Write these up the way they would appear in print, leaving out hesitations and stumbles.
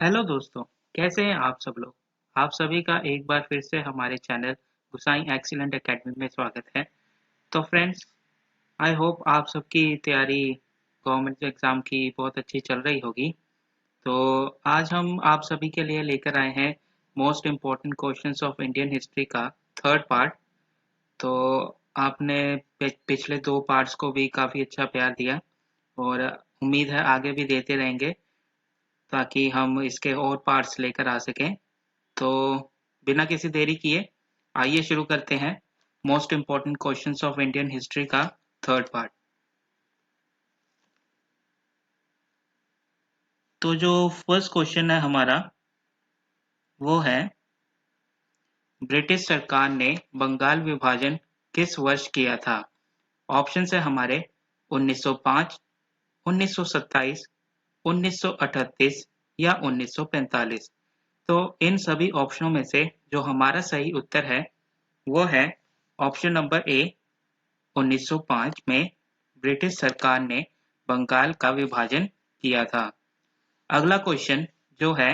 Hello दोस्तों, कैसे हैं आप सब लोग? आप सभी का एक बार फिर से हमारे चैनल गुसाई एक्सीलेंट एकेडमी में स्वागत है। तो फ्रेंड्स, आई होप आप सबकी तैयारी गवर्नमेंट एग्जाम की बहुत अच्छी चल रही होगी। तो आज हम आप सभी के लिए लेकर आए हैं most important questions of Indian history का थर्ड पार्ट। तो आपने पिछले दो पार्ट्स को भी काफ़ी अच्छा प्यार दिया और उम्मीद है आगे भी देते रहेंगे ताकि हम इसके और पार्ट्स लेकर आ सकें। तो बिना किसी देरी किए आइए शुरू करते हैं most important questions of Indian history का थर्ड पार्ट। तो जो फर्स्ट क्वेश्चन है हमारा वो है, ब्रिटिश सरकार ने बंगाल विभाजन किस वर्ष किया था? ऑप्शन है हमारे 1905, 1927, 1938 या 1945। तो इन सभी ऑप्शनों में से जो हमारा सही उत्तर है वो है ऑप्शन नंबर ए, 1905 में ब्रिटिश सरकार ने बंगाल का विभाजन किया था। अगला क्वेश्चन जो है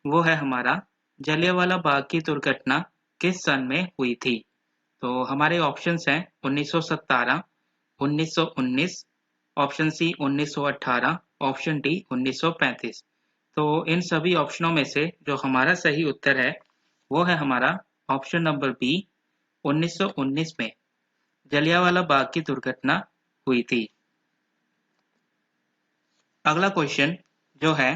वो है हमारा, जलियांवाला बाग की दुर्घटना किस सन में हुई थी? तो हमारे ऑप्शंस हैं 1917, 1919, ऑप्शन सी 1918, ऑप्शन डी 1935। तो इन सभी ऑप्शनों में से जो हमारा सही उत्तर है वो है हमारा ऑप्शन नंबर बी, 1919 में जलियांवाला बाग की दुर्घटना हुई थी। अगला क्वेश्चन जो है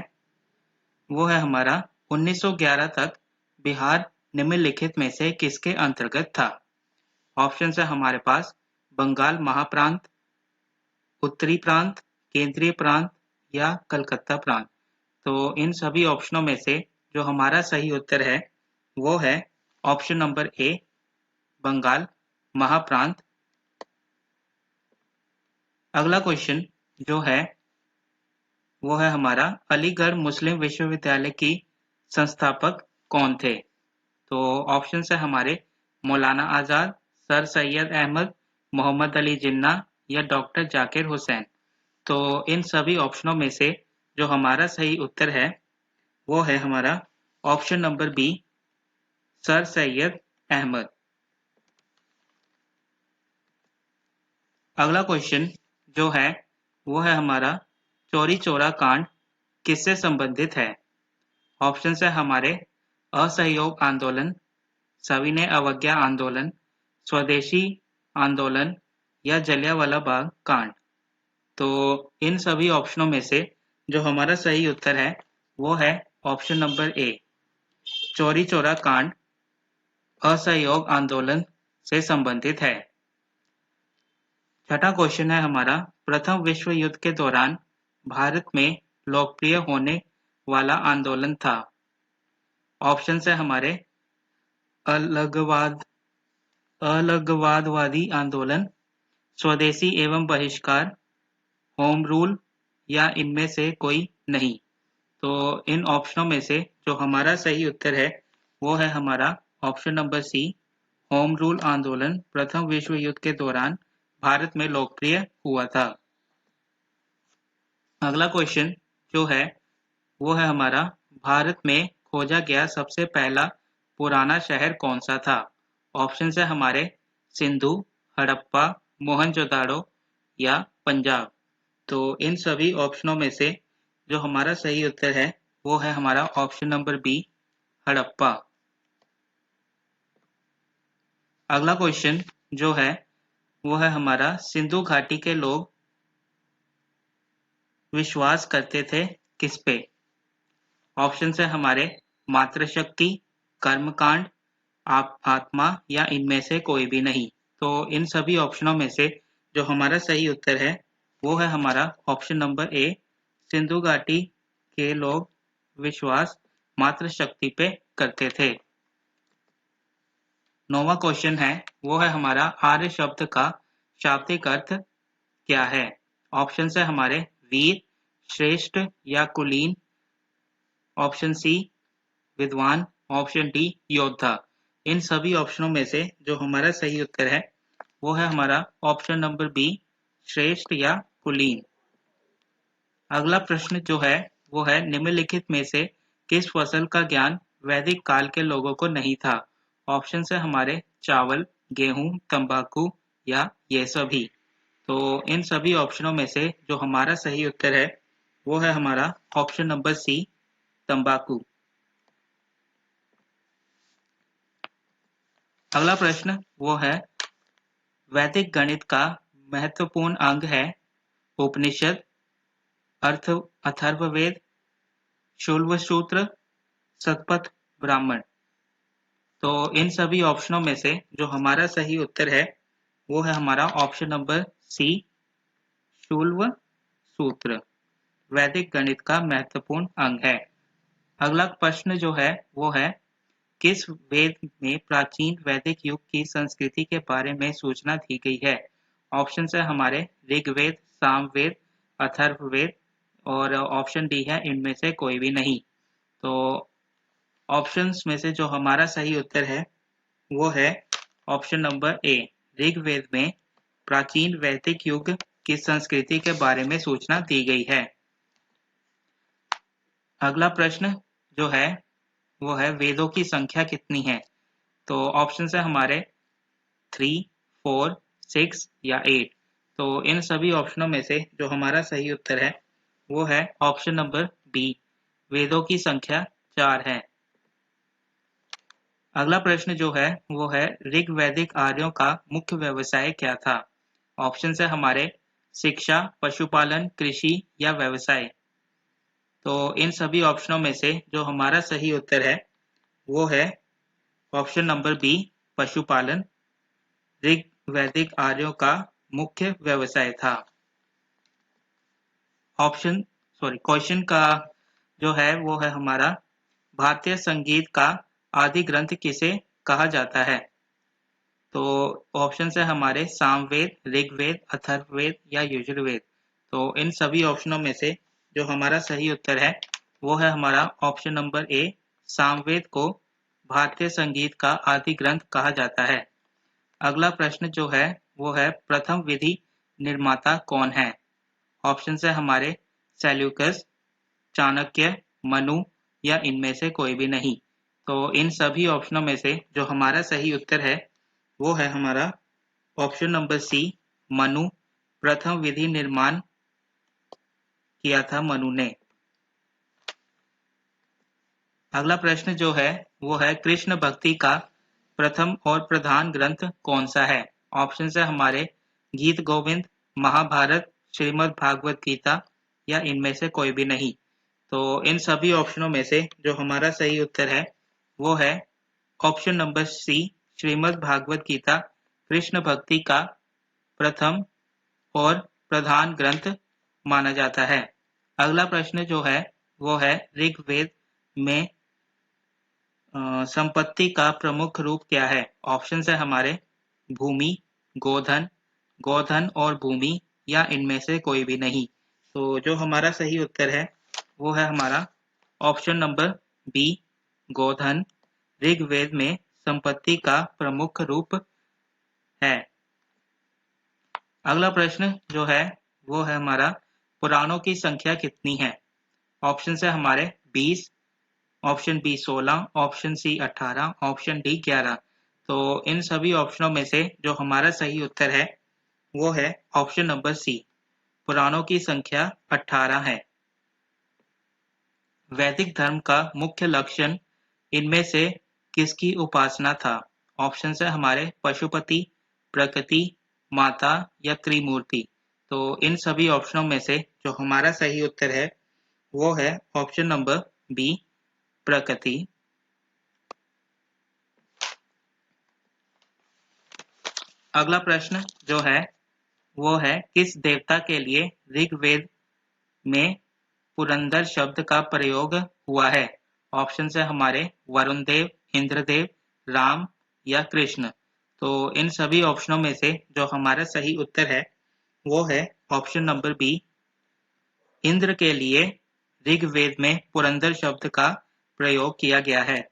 वो है हमारा, 1911 तक बिहार निम्नलिखित में से किसके अंतर्गत था? ऑप्शन है हमारे पास बंगाल महाप्रांत, उत्तरी प्रांत, केंद्रीय प्रांत या कलकत्ता प्रांत। तो इन सभी ऑप्शनों में से जो हमारा सही उत्तर है वो है ऑप्शन नंबर ए, बंगाल महाप्रांत। अगला क्वेश्चन जो है वो है हमारा, अलीगढ़ मुस्लिम विश्वविद्यालय की संस्थापक कौन थे? तो ऑप्शन है हमारे मौलाना आजाद, सर सैयद अहमद, मोहम्मद अली जिन्ना या डॉक्टर जाकिर हुसैन। तो इन सभी ऑप्शनों में से जो हमारा सही उत्तर है वो है हमारा option number B, sir Syed Ahmad. अगला क्वेश्चन जो है वो है हमारा, चौरी चौरा कांड किससे संबंधित है? ऑप्शन है हमारे असहयोग आंदोलन, सविनय अवज्ञा आंदोलन, स्वदेशी आंदोलन या जलियांवाला बाग कांड। तो इन सभी ऑप्शनों में से जो हमारा सही उत्तर है वो है option number A, Chauri Chaura कांड असहयोग आंदोलन से संबंधित है। छठा क्वेश्चन है हमारा, प्रथम विश्व युद्ध के दौरान भारत में लोकप्रिय होने वाला आंदोलन था। ऑप्शन है हमारे अलगवाद अलगवादवादी आंदोलन, स्वदेशी एवं बहिष्कार, होम रूल या इनमें से कोई नहीं। तो इन ऑप्शनों में से जो हमारा सही उत्तर है वो है हमारा option number C, home rule आंदोलन प्रथम विश्व युद्ध के दौरान भारत में लोकप्रिय हुआ था। अगला क्वेश्चन जो है वो है हमारा, भारत में खोजा गया सबसे पहला पुराना शहर कौन सा था? ऑप्शन है हमारे सिंधु, हड़प्पा, मोहनजोदाड़ो या पंजाब। तो इन सभी ऑप्शनों में से जो हमारा सही उत्तर है वो है हमारा ऑप्शन नंबर बी, हड़प्पा। अगला क्वेश्चन जो है वो है हमारा, सिंधु घाटी के लोग विश्वास करते थे किस पे? ऑप्शन है हमारे मातृशक्ति, कर्मकांड, आप आत्मा या इनमें से कोई भी नहीं। तो इन सभी ऑप्शनों में से जो हमारा सही उत्तर है वो है हमारा ऑप्शन नंबर ए, सिंधु घाटी के लोग विश्वास मातृशक्ति पे करते थे। नौवां क्वेश्चन है वो है हमारा, आर्य शब्द का शाब्दिक अर्थ क्या है? ऑप्शन है हमारे वीर, श्रेष्ठ या कुलीन, ऑप्शन सी विद्वान, ऑप्शन डी योद्धा। इन सभी ऑप्शनों में से जो हमारा सही उत्तर है वो है हमारा ऑप्शन नंबर बी, श्रेष्ठ या कुलीन। अगला प्रश्न जो है वो है, निम्नलिखित में से किस फसल का ज्ञान वैदिक काल के लोगों को नहीं था? ऑप्शन है हमारे चावल, गेहूं, तंबाकू या ये सभी। तो इन सभी ऑप्शनों में से जो हमारा सही उत्तर है वो है हमारा ऑप्शन नंबर सी, तंबाकू। अगला प्रश्न वो है, वैदिक गणित का महत्वपूर्ण अंग है उपनिषद, अथर्ववेद, शूल्वसूत्र, शतपथ ब्राह्मण। तो इन सभी ऑप्शनों में से जो हमारा सही उत्तर है वो है हमारा ऑप्शन नंबर सी, शूल्व सूत्र वैदिक गणित का महत्वपूर्ण अंग है। अगला प्रश्न जो है वो है, किस वेद में प्राचीन वैदिक युग की संस्कृति के बारे में सूचना दी गई है? ऑप्शन है हमारे ऋग्वेद, सामवेद, अथर्ववेद और ऑप्शन डी है इनमें से कोई भी नहीं। तो ऑप्शंस में से जो हमारा सही उत्तर है वो है ऑप्शन नंबर ए, ऋग्वेद में प्राचीन वैदिक युग की संस्कृति के बारे में सूचना दी गई है। अगला प्रश्न जो है वो है, वेदों की संख्या कितनी है? तो ऑप्शन है हमारे 3, 4, 6 या 8। तो इन सभी ऑप्शनों में से जो हमारा सही उत्तर है वो है ऑप्शन नंबर बी, वेदों की संख्या 4 है। अगला प्रश्न जो है वो है, ऋग्वैदिक आर्यों का मुख्य व्यवसाय क्या था? ऑप्शन है हमारे शिक्षा, पशुपालन, कृषि या व्यवसाय। तो इन सभी ऑप्शनों में से जो हमारा सही उत्तर है वो है ऑप्शन नंबर बी, पशुपालन। ऋग्वैदिक आर्यों का मुख्य व्यवसाय था। क्वेश्चन का जो है वो है हमारा, भारतीय संगीत का आदि ग्रंथ किसे कहा जाता है? तो ऑप्शन है हमारे सामवेद, ऋग्वेद, अथर्ववेद या यजुर्वेद। तो इन सभी ऑप्शनों में से जो हमारा सही उत्तर है वो है हमारा ऑप्शन नंबर ए, सामवेद को भारतीय संगीत का आदि ग्रंथ कहा जाता है। अगला प्रश्न जो है वो है, प्रथम विधि निर्माता कौन है? ऑप्शन है हमारे सेल्यूकस, चाणक्य, मनु या इनमें से कोई भी नहीं। तो इन सभी ऑप्शनों में से जो हमारा सही उत्तर है वो है हमारा ऑप्शन नंबर सी, मनु। प्रथम विधि निर्माण किया था मनु ने। अगला प्रश्न जो है वो है, कृष्ण भक्ति का प्रथम और प्रधान ग्रंथ कौन सा है? ऑप्शन है हमारे गीत गोविंद, महाभारत, श्रीमद् भागवत गीता या इनमें से कोई भी नहीं। तो इन सभी ऑप्शनों में से जो हमारा सही उत्तर है वो है option number C, Shrimad Bhagavad Gita Krishna भक्ति का प्रथम और प्रधान ग्रंथ माना जाता है। अगला प्रश्न जो है वो है, ऋग्वेद में संपत्ति का प्रमुख रूप क्या है? ऑप्शन है हमारे भूमि, गोधन, गोधन और भूमि या इनमें से कोई भी नहीं। तो जो हमारा सही उत्तर है वो है हमारा ऑप्शन नंबर बी, गोधन। ऋग्वेद में संपत्ति का प्रमुख रूप है। अगला प्रश्न जो है वो है हमारा, पुराणों की संख्या कितनी है? ऑप्शन है हमारे 20, option B 16, option C 18, option D 11। तो इन सभी ऑप्शनों में से जो हमारा सही उत्तर है वो है ऑप्शन नंबर सी, पुराणों की संख्या 18 है। वैदिक धर्म का मुख्य लक्षण इनमें से किसकी उपासना था? ऑप्शन है हमारे पशुपति, प्रकृति, माता या त्रिमूर्ति। तो इन सभी ऑप्शनों में से जो हमारा सही उत्तर है वो है ऑप्शन नंबर बी, प्रकृति। अगला प्रश्न जो है वो है, किस देवता के लिए ऋग्वेद में पुरंदर शब्द का प्रयोग हुआ है? ऑप्शन है हमारे वरुण देव, इंद्रदेव, राम या कृष्ण। तो इन सभी ऑप्शनों में से जो हमारा सही उत्तर है वो है ऑप्शन नंबर बी, इंद्र के लिए ऋग्वेद में पुरंदर शब्द का प्रयोग किया गया है।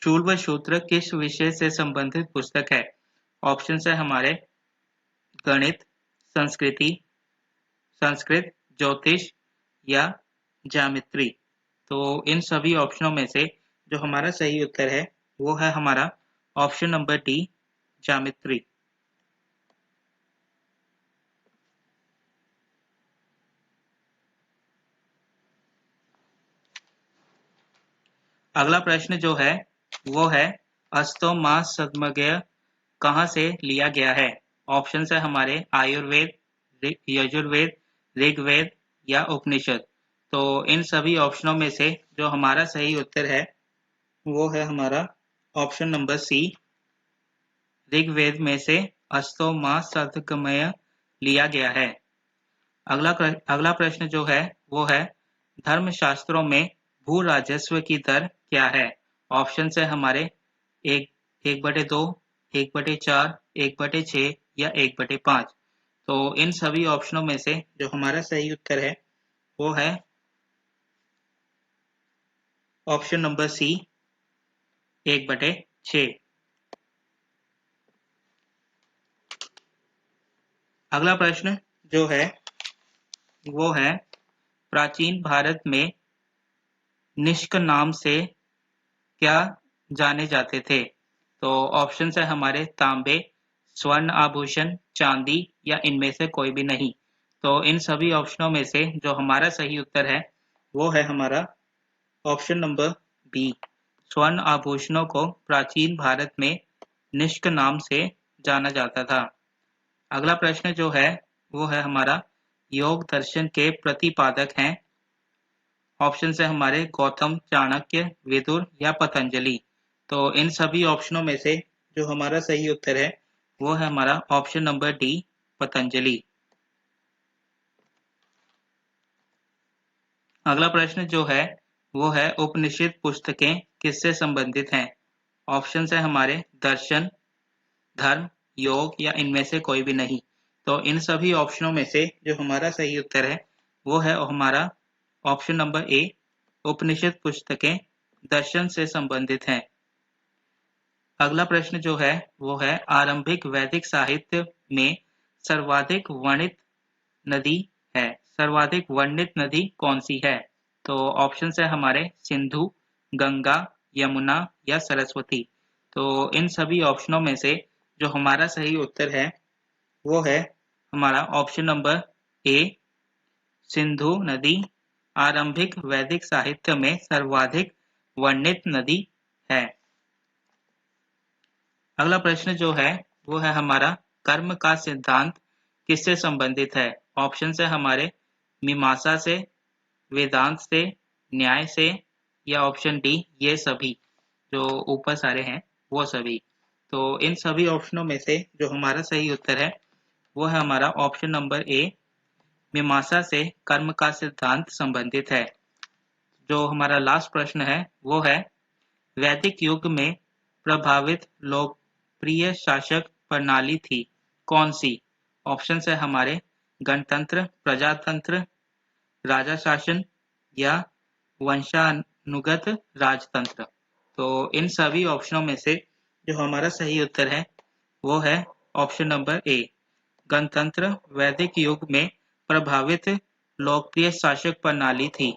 शूल्वसूत्र किस विषय से संबंधित पुस्तक है? ऑप्शन है हमारे गणित, संस्कृत, ज्योतिष या ज्योमेट्री। तो इन सभी ऑप्शनों में से जो हमारा सही उत्तर है वो है हमारा ऑप्शन नंबर डी, ज्यामिति। अगला प्रश्न जो है वो है अस्तो मा सद्मगय कहाँ से लिया गया है? ऑप्शन है हमारे आयुर्वेद, यजुर्वेद, ऋग्वेद या उपनिषद। तो इन सभी ऑप्शनों में से जो हमारा सही उत्तर है वो है हमारा ऑप्शन नंबर सी, ऋग्वेद में से अस्तो मा सद्गमय लिया गया है। अगला प्रश्न जो है वो है धर्मशास्त्रों में भू राजस्व की दर क्या है? ऑप्शन है हमारे एक 1/2, 1/4, 1/6 या 1/5। तो इन सभी ऑप्शनों में से जो हमारा सही उत्तर है वो है ऑप्शन नंबर सी, 1/6। अगला प्रश्न जो है वो है प्राचीन भारत में निष्क नाम से क्या जाने जाते थे? तो ऑप्शन है हमारे तांबे, स्वर्ण आभूषण, चांदी या इनमें से कोई भी नहीं। तो इन सभी ऑप्शनों में से जो हमारा सही उत्तर है वो है हमारा ऑप्शन नंबर बी, स्वर्ण आभूषणों को प्राचीन भारत में निष्क नाम से जाना जाता था। अगला प्रश्न जो है वो है हमारा योग दर्शन के प्रतिपादक हैं। ऑप्शन है हमारे गौतम, चाणक्य, विदुर या पतंजलि। तो इन सभी ऑप्शनों में से जो हमारा सही उत्तर है वो है हमारा ऑप्शन नंबर डी, पतंजलि। अगला प्रश्न जो है वो है उपनिषद पुस्तकें किससे संबंधित हैं? ऑप्शन है हमारे दर्शन, धर्म, योग या इनमें से कोई भी नहीं। तो इन सभी ऑप्शनों में से जो हमारा सही उत्तर है वो है हमारा ऑप्शन नंबर ए, उपनिषद पुस्तकें दर्शन से संबंधित हैं। अगला प्रश्न जो है वो है आरंभिक वैदिक साहित्य में सर्वाधिक वर्णित नदी है, सर्वाधिक वर्णित नदी कौन सी है? तो ऑप्शन है हमारे सिंधु, गंगा, यमुना या सरस्वती। तो इन सभी ऑप्शनों में से जो हमारा सही उत्तर है वो है हमारा ऑप्शन नंबर ए, सिंधु नदी आरंभिक वैदिक साहित्य में सर्वाधिक वर्णित नदी है। अगला प्रश्न जो है वो है हमारा कर्म का सिद्धांत किससे संबंधित है? ऑप्शन है हमारे मीमांसा से, वेदांत से, न्याय से या ऑप्शन डी ये सभी जो ऊपर सारे हैं वो सभी। तो इन सभी ऑप्शनों में से जो हमारा सही उत्तर है वो है हमारा ऑप्शन नंबर ए, मीमांसा से कर्म का सिद्धांत संबंधित है। जो हमारा लास्ट प्रश्न है वो है वैदिक युग में प्रभावित लोकप्रिय शासक प्रणाली थी कौन सी? ऑप्शन है हमारे गणतंत्र, प्रजातंत्र, राजा शासन या वंशानुगत राजतंत्र। तो इन सभी ऑप्शनों में से जो हमारा सही उत्तर है वो है ऑप्शन नंबर ए, गणतंत्र वैदिक युग में प्रभावित लोकप्रिय शासक प्रणाली थी।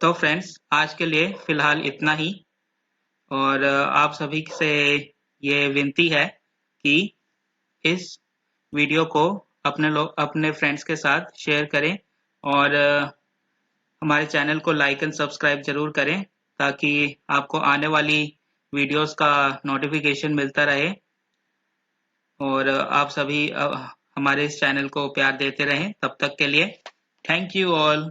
तो फ्रेंड्स आज के लिए फिलहाल इतना ही, और आप सभी से ये विनती है कि इस वीडियो को अपने फ्रेंड्स के साथ शेयर करें और हमारे चैनल को लाइक एंड सब्सक्राइब जरूर करें ताकि आपको आने वाली वीडियोस का नोटिफिकेशन मिलता रहे और आप सभी हमारे इस चैनल को प्यार देते रहें। तब तक के लिए थैंक यू ऑल।